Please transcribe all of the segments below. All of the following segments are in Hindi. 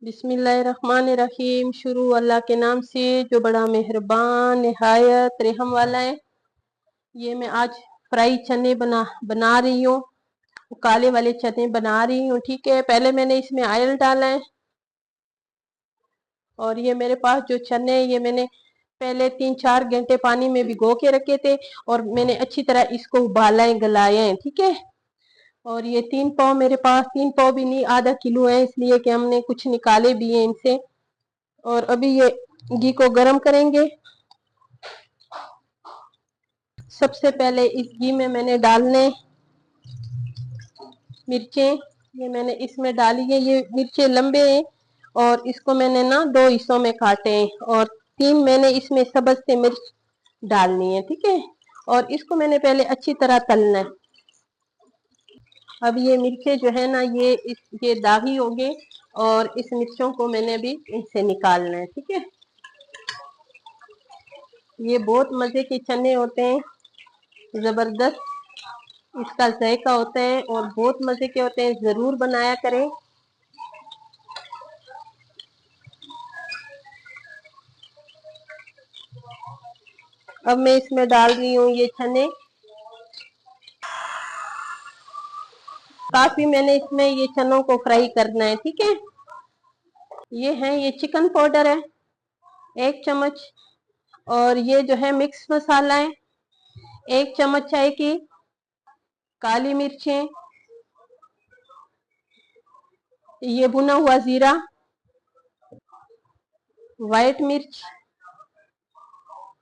बिस्मिल्लाहिर्रहमानिर्रहीम। शुरू अल्लाह के नाम से जो बड़ा मेहरबान निहायत रहम वाला है। ये मैं आज फ्राई चने बना रही हूँ, काले वाले चने बना रही हूँ। ठीक है, पहले मैंने इसमें ऑयल डाला है और ये मेरे पास जो चने ये मैंने पहले 3-4 घंटे पानी में भिगो के रखे थे और मैंने अच्छी तरह इसको उबाला है, गलाया है। ठीक है, और ये 3 पाव मेरे पास, 3 पाव भी नहीं, आधा किलो है, इसलिए कि हमने कुछ निकाले भी हैं इनसे। और अभी ये घी को गरम करेंगे। सबसे पहले इस घी में मैंने डालने मिर्चें, ये मैंने इसमें डाली है। ये मिर्चें लंबे हैं और इसको मैंने ना 2 हिस्सों में काटे हैं और 3 मैंने इसमें सब्ज से मिर्च डालनी है। ठीक है, और इसको मैंने पहले अच्छी तरह तलना है। अब ये मिर्चें जो है ना ये दागी हो गई और इस मिर्चों को मैंने अभी इनसे निकालना है। ठीक है, ये बहुत मजे के चने होते हैं, जबरदस्त इसका जायका होता है और बहुत मजे के होते हैं, जरूर बनाया करें। अब मैं इसमें डाल रही हूँ ये चने। काफी मैंने इसमें ये चनों को फ्राई करना है। ठीक है, ये चिकन पाउडर है 1 चम्मच और ये जो है मिक्स मसाला है 1 चम्मच चाय की, काली मिर्चें, ये भुना हुआ जीरा, व्हाइट मिर्च,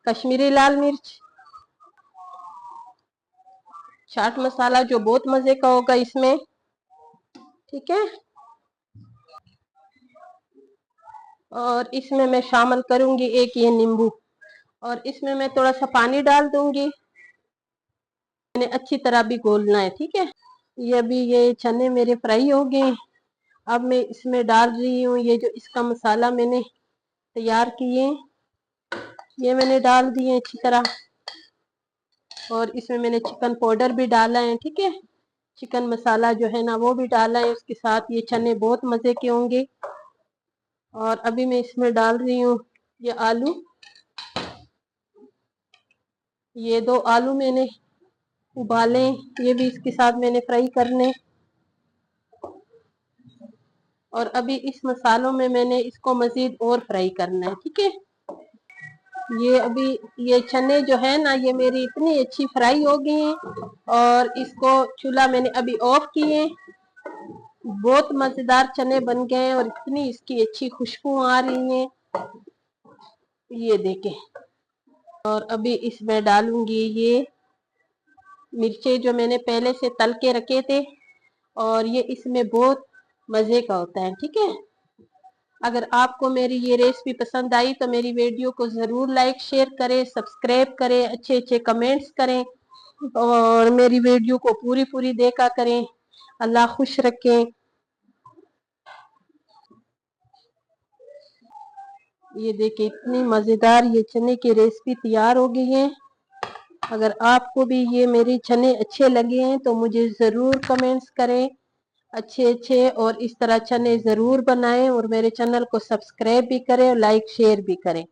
कश्मीरी लाल मिर्च, चाट मसाला जो बहुत मजे का होगा इसमें। ठीक है, और इसमें मैं शामिल करूंगी एक ये नींबू और इसमें मैं थोड़ा सा पानी डाल दूंगी। मैंने अच्छी तरह भी घोलना है। ठीक है, ये अभी ये चने मेरे फ्राई हो गए। अब मैं इसमें डाल रही हूँ ये जो इसका मसाला मैंने तैयार किए, ये मैंने डाल दिए अच्छी तरह और इसमें मैंने चिकन पाउडर भी डाला है। ठीक है, चिकन मसाला जो है ना वो भी डाला है उसके साथ। ये चने बहुत मजे के होंगे। और अभी मैं इसमें डाल रही हूँ ये आलू, ये 2 आलू मैंने उबाले, ये भी इसके साथ मैंने फ्राई करने। और अभी इस मसालों में मैंने इसको मजीद और फ्राई करना है। ठीक है, ये अभी ये चने जो है ना ये मेरी इतनी अच्छी फ्राई हो गई हैं और इसको चूल्हा मैंने अभी ऑफ किए। बहुत मजेदार चने बन गए और इतनी इसकी अच्छी खुशबू आ रही है, ये देखें। और अभी इसमें डालूंगी ये मिर्चे जो मैंने पहले से तल के रखे थे और ये इसमें बहुत मजे का होता है। ठीक है, अगर आपको मेरी ये रेसिपी पसंद आई तो मेरी वीडियो को ज़रूर लाइक शेयर करें, सब्सक्राइब करें, अच्छे अच्छे कमेंट्स करें और मेरी वीडियो को पूरी पूरी देखा करें। अल्लाह खुश रखें। ये देखिए इतनी मज़ेदार ये चने की रेसिपी तैयार हो गई है। अगर आपको भी ये मेरे चने अच्छे लगे हैं तो मुझे ज़रूर कमेंट्स करें अच्छे अच्छे, और इस तरह चने ज़रूर बनाएं और मेरे चैनल को सब्सक्राइब भी करें और लाइक शेयर भी करें।